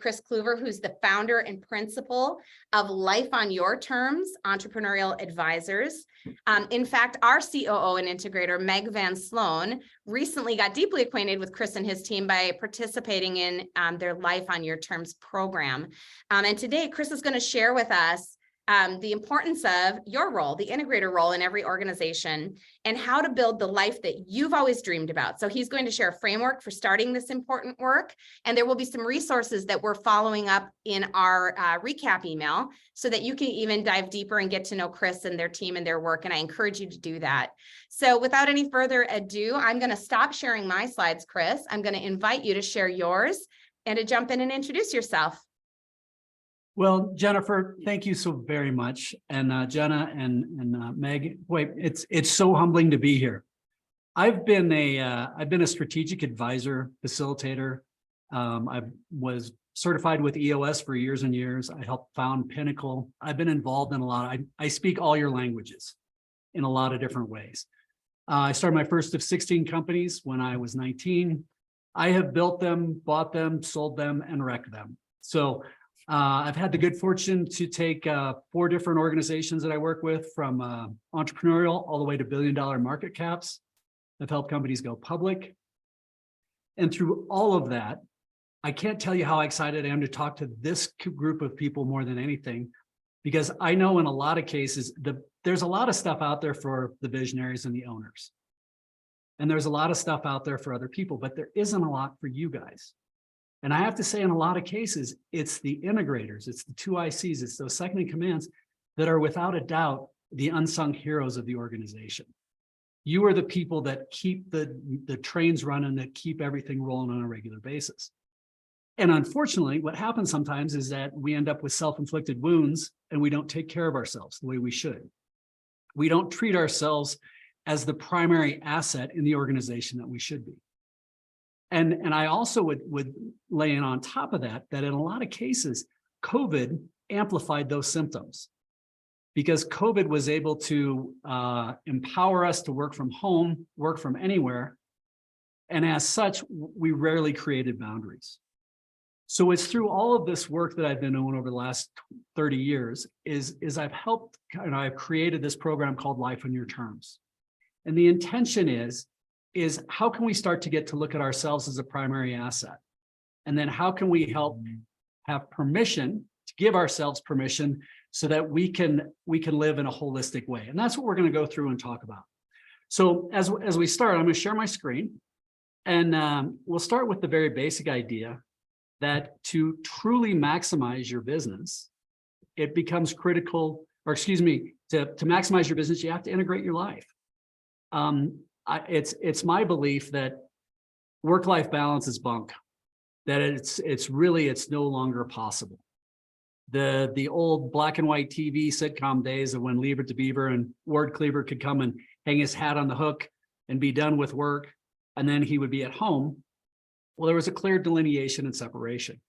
Kris Kluver, who's the founder and principal of Life on Your Terms, Entrepreneurial Advisors. In fact, our COO and integrator, Meg Van Sloan, recently got deeply acquainted with Kris and his team by participating in their Life on Your Terms program. And today, Kris is going to share with us the importance of your role, the integrator role in every organization, and how to build the life that you've always dreamed about. So he's going to share a framework for starting this important work, and there will be some resources that we're following up in our recap email so that you can even dive deeper and get to know Kris and their team and their work, and I encourage you to do that. So without any further ado, I'm going to stop sharing my slides, Kris. I'm going to invite you to share yours and to jump in and introduce yourself. Well, Jennifer, thank you so very much. And Jenna and Meg, wait, it's so humbling to be here. I've been a strategic advisor, facilitator. I was certified with EOS for years and years. I helped found Pinnacle. I've been involved in a lot. I speak all your languages in a lot of different ways. I started my first of 16 companies when I was 19. I have built them, bought them, sold them, and wrecked them. So I've had the good fortune to take 4 different organizations that I work with, from Entrepreneurial all the way to billion-dollar market caps. I've helped companies go public. And through all of that, I can't tell you how excited I am to talk to this group of people more than anything, because I know in a lot of cases, there's a lot of stuff out there for the visionaries and the owners. And there's a lot of stuff out there for other people, but there isn't a lot for you guys. And I have to say, in a lot of cases, it's the integrators, it's the 2 ICs, it's those second in commands that are without a doubt the unsung heroes of the organization. You are the people that keep the trains running, that keep everything rolling on a regular basis. And unfortunately, what happens sometimes is that we end up with self-inflicted wounds and we don't take care of ourselves the way we should. We don't treat ourselves as the primary asset in the organization that we should be. And I also would lay in on top of that in a lot of cases, COVID amplified those symptoms, because COVID was able to empower us to work from home, work from anywhere. And as such, we rarely created boundaries. So it's through all of this work that I've been doing over the last 30 years is I've helped, and I've created this program called Life on Your Terms. And the intention is how can we start to get to look at ourselves as a primary asset? And then how can we help have permission to give ourselves permission so that we can live in a holistic way? And that's what we're going to go through and talk about. So as we start, I'm going to share my screen, and we'll start with the very basic idea that to truly maximize your business, it becomes critical, or excuse me, to maximize your business, you have to integrate your life. It's my belief that work-life balance is bunk, that it's no longer possible. The old black and white TV sitcom days of when Leave It to Beaver and Ward Cleaver could come and hang his hat on the hook and be done with work, and then he would be at home. Well, there was a clear delineation and separation.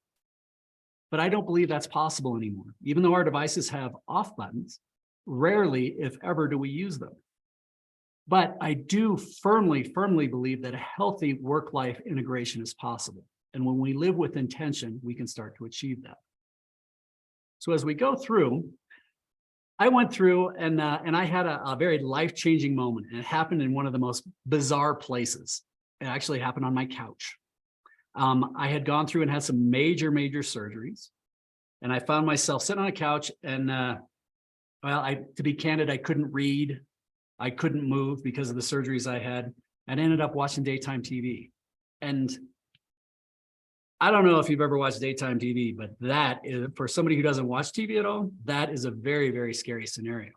But I don't believe that's possible anymore. Even though our devices have off buttons, rarely, if ever, do we use them. But I do firmly believe that a healthy work-life integration is possible. And when we live with intention, we can start to achieve that. So as we go through, I went through and I had a very life-changing moment, and it happened in one of the most bizarre places. It actually happened on my couch. I had gone through and had some major surgeries, and I found myself sitting on a couch, and to be candid, I couldn't read. I couldn't move because of the surgeries I had, and ended up watching daytime TV. And I don't know if you've ever watched daytime TV, but that is, for somebody who doesn't watch TV at all, that is a very scary scenario.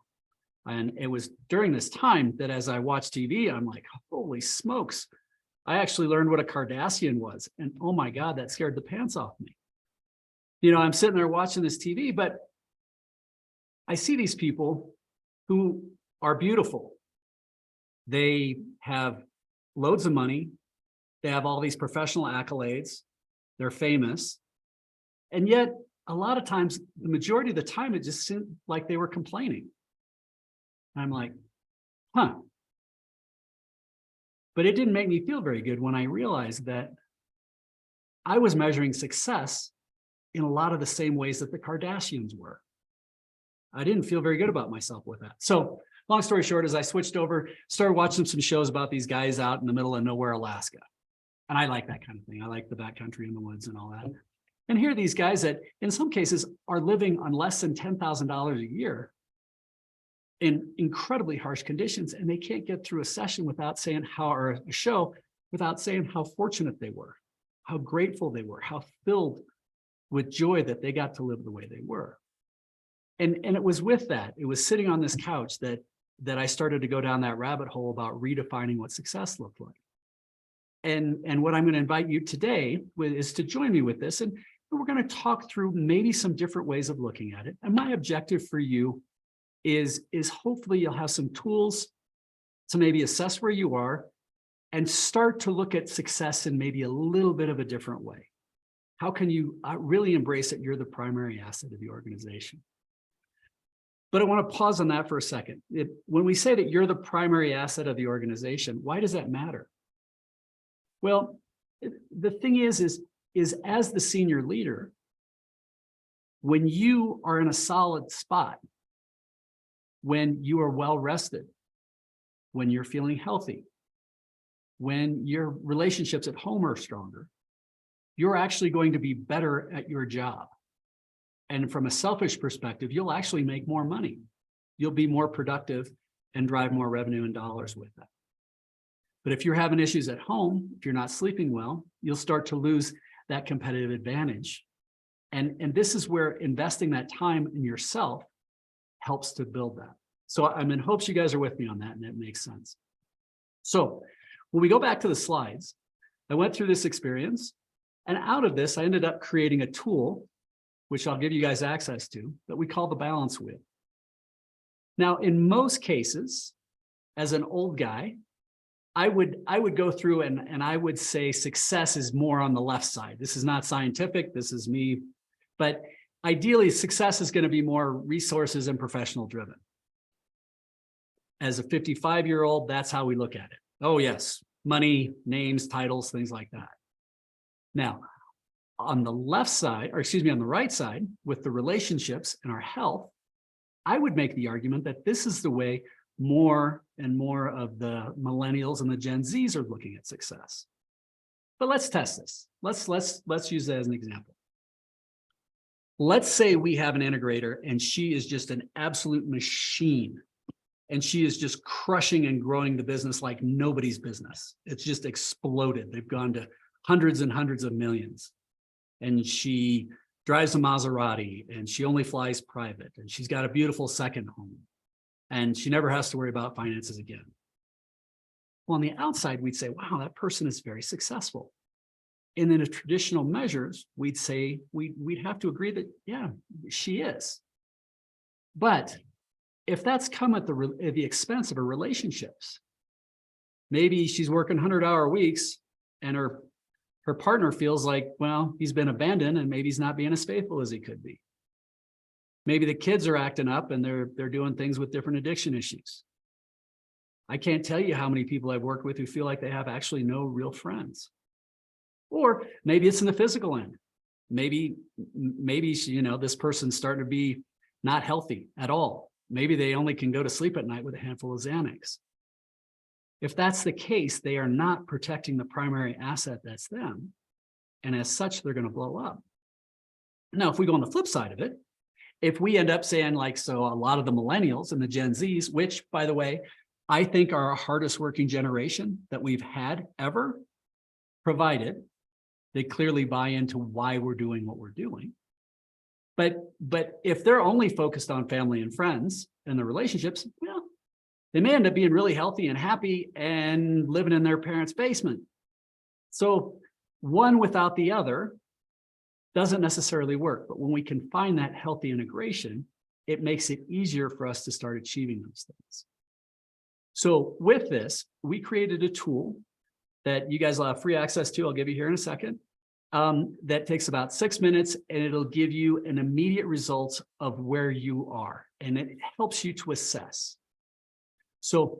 And it was during this time that as I watched TV, I'm like, holy smokes, I actually learned what a Cardassian was. And oh my God, that scared the pants off me. You know, I'm sitting there watching this TV, but I see these people who are beautiful. They have loads of money. They have all these professional accolades. They're famous. And yet, a lot of times, the majority of the time, it just seemed like they were complaining. And I'm like, huh. But it didn't make me feel very good when I realized that I was measuring success in a lot of the same ways that the Kardashians were. I didn't feel very good about myself with that. So long story short, as I switched over, started watching some shows about these guys out in the middle of nowhere, Alaska. And I like that kind of thing. I like the backcountry in the woods and all that. And here are these guys that in some cases are living on less than $10,000 a year in incredibly harsh conditions. And they can't get through a session without saying or a show without saying how fortunate they were, how grateful they were, how filled with joy that they got to live the way they were. And it was with that, it was sitting on this couch that I started to go down that rabbit hole about redefining what success looked like. And what I'm going to invite you today is to join me with this. And we're going to talk through maybe some different ways of looking at it. And my objective for you is hopefully you'll have some tools to maybe assess where you are and start to look at success in maybe a little bit of a different way. How can you really embrace that you're the primary asset of the organization? But I want to pause on that for a second. When we say that you're the primary asset of the organization, why does that matter? Well, the thing is as the senior leader, when you are in a solid spot, when you are well rested, when you're feeling healthy, when your relationships at home are stronger, you're actually going to be better at your job. And from a selfish perspective, you'll actually make more money. You'll be more productive and drive more revenue and dollars with that. But if you're having issues at home, if you're not sleeping well, you'll start to lose that competitive advantage. And this is where investing that time in yourself helps to build that. So I'm in hopes you guys are with me on that and it makes sense. So when we go back to the slides, I went through this experience, and out of this, I ended up creating a tool, which I'll give you guys access to, that we call the balance wheel. Now, in most cases, as an old guy, I would go through and I would say success is more on the left side. This is not scientific, this is me, but ideally success is going to be more resources and professional driven. As a 55-year-old, that's how we look at it. Oh yes, money, names, titles, things like that. Now, on the left side, or excuse me, on the right side, with the relationships and our health, I would make the argument that this is the way more and more of the millennials and the Gen Zs are looking at success. But let's test this. Let's use that as an example. Let's say we have an integrator and she is just an absolute machine. And she is just crushing and growing the business like nobody's business. It's just exploded. They've gone to hundreds and hundreds of millions. And she drives a Maserati and she only flies private. And she's got a beautiful second home. And she never has to worry about finances again. Well, on the outside, we'd say, wow, that person is very successful. And in the traditional measures, we'd say, we'd have to agree that, yeah, she is. But if that's come at the expense of her relationships, maybe she's working 100-hour weeks and her partner feels like, well, he's been abandoned and maybe he's not being as faithful as he could be. Maybe the kids are acting up and they're doing things with different addiction issues. I can't tell you how many people I've worked with who feel like they have actually no real friends. Or maybe it's in the physical end. Maybe this person's starting to be not healthy at all. Maybe they only can go to sleep at night with a handful of Xanax. If that's the case, they are not protecting the primary asset that's them. And as such, they're going to blow up. Now, if we go on the flip side of it, if we end up saying so a lot of the millennials and the Gen Zs, which by the way, I think are our hardest working generation that we've had ever, provided they clearly buy into why we're doing what we're doing. But if they're only focused on family and friends and the relationships, well, they may end up being really healthy and happy and living in their parents' basement. So one without the other doesn't necessarily work. But when we can find that healthy integration, it makes it easier for us to start achieving those things. So with this, we created a tool that you guys will have free access to. I'll give you here in a second. That takes about 6 minutes and it'll give you an immediate result of where you are. And it helps you to assess. So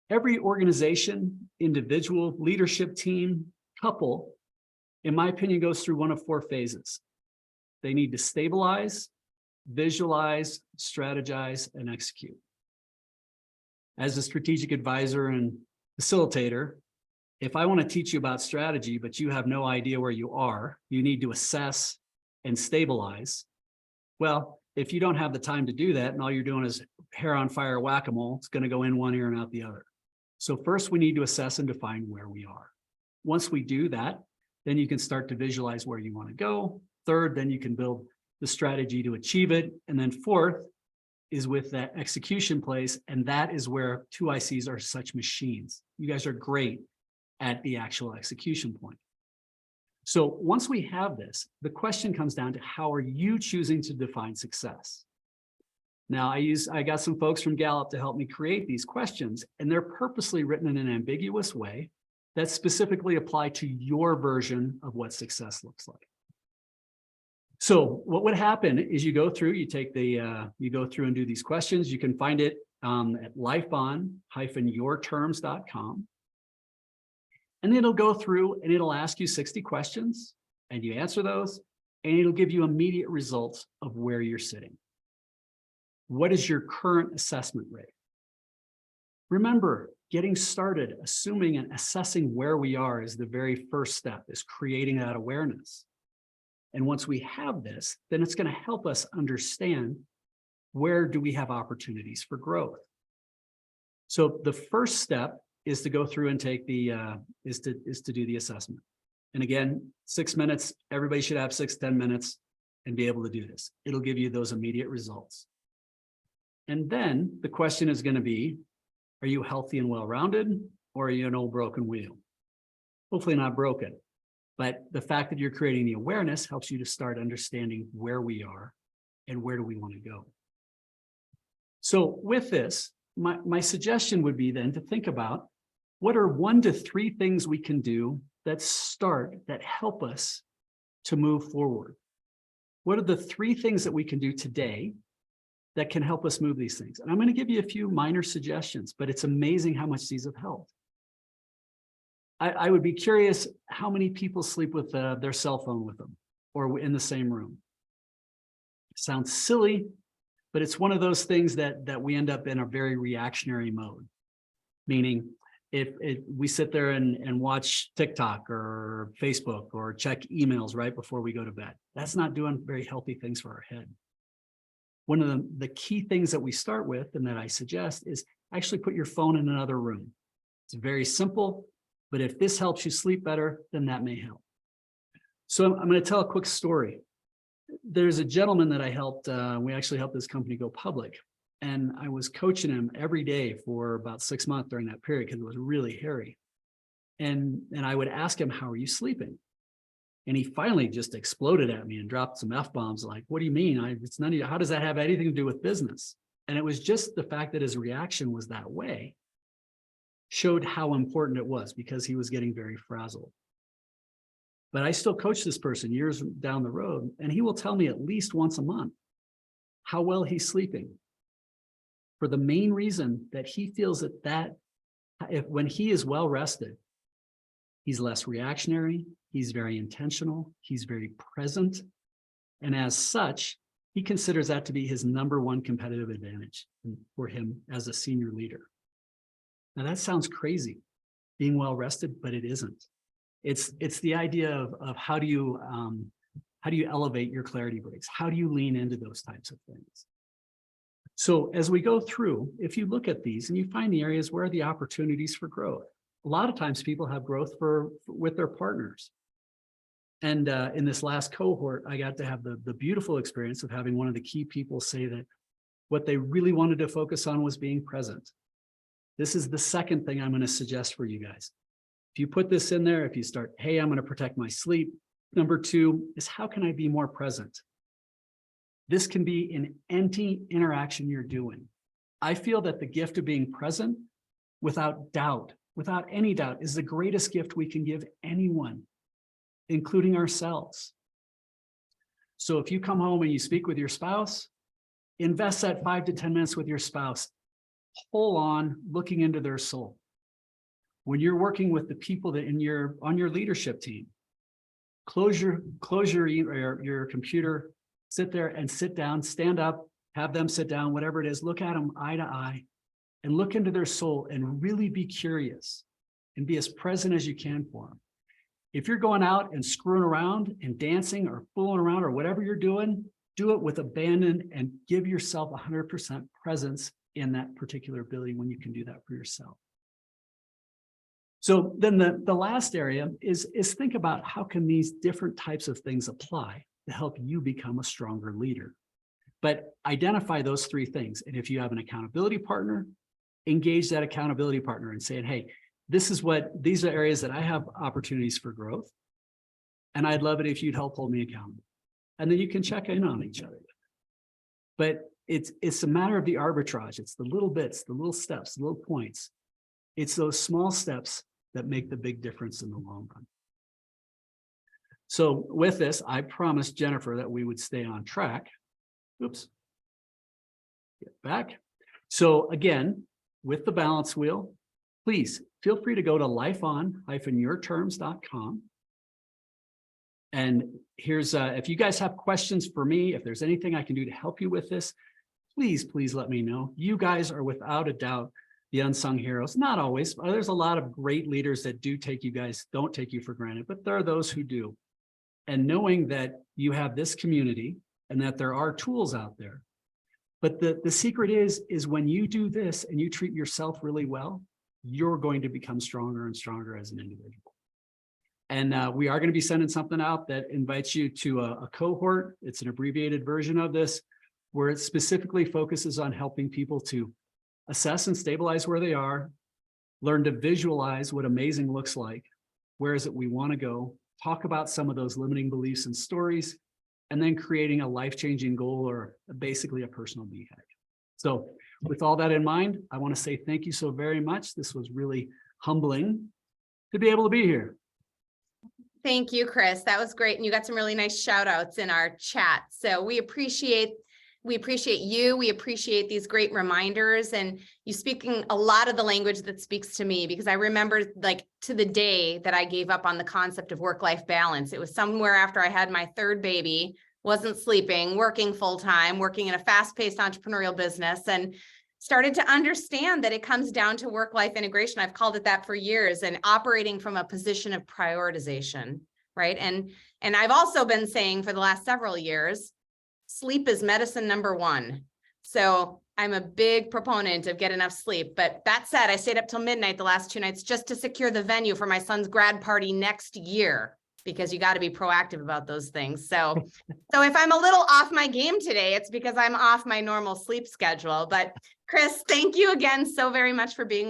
every organization, individual, leadership team, couple, in my opinion, goes through one of 4 phases. They need to stabilize, visualize, strategize, and execute. As a strategic advisor and facilitator, if I want to teach you about strategy, but you have no idea where you are, you need to assess and stabilize. Well, if you don't have the time to do that and all you're doing is hair on fire whack-a-mole, it's going to go in one ear and out the other. So first we need to assess and define where we are. Once we do that, then you can start to visualize where you want to go. Third, then you can build the strategy to achieve it. And then fourth is with that execution place. And that is where 2ICs are such machines. You guys are great at the actual execution point. So once we have this, the question comes down to how are you choosing to define success? Now I got some folks from Gallup to help me create these questions, and they're purposely written in an ambiguous way that specifically apply to your version of what success looks like. So what would happen is you go through, you go through and do these questions. You can find it at lifeon-yourterms.com. And it'll go through and it'll ask you 60 questions and you answer those and it'll give you immediate results of where you're sitting. What is your current assessment rate? Remember, getting started, assuming and assessing where we are is the very first step, is creating that awareness. And once we have this, then it's going to help us understand where do we have opportunities for growth. So the first step is to go through and take the is to do the assessment. And again, 6 minutes, everybody should have 6-10 minutes and be able to do this. It'll give you those immediate results. And then the question is going to be, are you healthy and well-rounded, or are you an old broken wheel? Hopefully not broken, but the fact that you're creating the awareness helps you to start understanding where we are and where do we want to go. So with this, my suggestion would be then to think about what are 1 to 3 things we can do that help us to move forward. What are the 3 things that we can do today that can help us move these things? And I'm going to give you a few minor suggestions, but it's amazing how much these have helped. I would be curious how many people sleep with their cell phone with them or in the same room. Sounds silly, but it's one of those things that we end up in a very reactionary mode. Meaning, if we sit there and watch TikTok or Facebook or check emails right before we go to bed, that's not doing very healthy things for our head. One of the key things that we start with and that I suggest is actually put your phone in another room. It's very simple, but if this helps you sleep better, then that may help. So I'm going to tell a quick story. There's a gentleman that I helped, we actually helped this company go public. And I was coaching him every day for about 6 months during that period because it was really hairy. And I would ask him, how are you sleeping? And he finally just exploded at me and dropped some F-bombs like, what do you mean? It's none of you. How does that have anything to do with business? And it was just the fact that his reaction was that way showed how important it was because he was getting very frazzled. But I still coach this person years down the road, and he will tell me at least once a month how well he's sleeping. For the main reason that he feels that when he is well rested, he's less reactionary, he's very intentional, he's very present. And as such, he considers that to be his #1 competitive advantage for him as a senior leader. Now that sounds crazy, being well rested, but it isn't. It's the idea of how do you elevate your clarity breaks? How do you lean into those types of things? So as we go through, if you look at these and you find the areas where are the opportunities for growth, a lot of times people have growth with their partners. And in this last cohort, I got to have the beautiful experience of having one of the key people say that what they really wanted to focus on was being present. This is the second thing I'm going to suggest for you guys. If you put this in there, if you start, hey, I'm going to protect my sleep. #2 is how can I be more present? This can be in any interaction you're doing. I feel that the gift of being present without doubt, without any doubt, is the greatest gift we can give anyone, including ourselves. So if you come home and you speak with your spouse, invest that 5 to 10 minutes with your spouse, whole on looking into their soul. When you're working with the people that on your leadership team, close your computer, sit there and sit down, stand up, have them sit down, whatever it is, look at them eye to eye and look into their soul and really be curious and be as present as you can for them. If you're going out and screwing around and dancing or fooling around or whatever you're doing, do it with abandon and give yourself 100% presence in that particular ability when you can do that for yourself. So then the last area is think about how can these different types of things apply to help you become a stronger leader. But identify those three things. And if you have an accountability partner, engage that accountability partner and say, hey, these are areas that I have opportunities for growth. And I'd love it if you'd help hold me accountable. And then you can check in on each other. But it's a matter of the arbitrage. It's the little bits, the little steps, the little points. It's those small steps that make the big difference in the long run. So with this, I promised Jennifer that we would stay on track. Oops. Get back. So again, with the balance wheel, please feel free to go to lifeon-yourterms.com. And here's, if you guys have questions for me, if there's anything I can do to help you with this, please let me know. You guys are without a doubt the unsung heroes. Not always. There's a lot of great leaders that don't take you for granted, but there are those who do. And knowing that you have this community and that there are tools out there. But the secret is when you do this and you treat yourself really well, you're going to become stronger and stronger as an individual. And we are going to be sending something out that invites you to a cohort. It's an abbreviated version of this, where it specifically focuses on helping people to assess and stabilize where they are, learn to visualize what amazing looks like, where is it we want to go, talk about some of those limiting beliefs and stories, and then creating a life-changing goal or basically a personal BHAG. So with all that in mind, I want to say thank you so very much. This was really humbling to be able to be here. Thank you, Kris. That was great. And you got some really nice shout outs in our chat. So we appreciate you. We appreciate these great reminders and you speaking a lot of the language that speaks to me, because I remember like to the day that I gave up on the concept of work-life balance. It was somewhere after I had my third baby, wasn't sleeping, working full-time, working in a fast-paced entrepreneurial business, and started to understand that it comes down to work-life integration. I've called it that for years, and operating from a position of prioritization, right? And I've also been saying for the last several years, sleep is medicine number one. So I'm a big proponent of get enough sleep. But that said, I stayed up till midnight the last 2 nights just to secure the venue for my son's grad party next year, because you got to be proactive about those things. So if I'm a little off my game today, it's because I'm off my normal sleep schedule. But Kris, thank you again so very much for being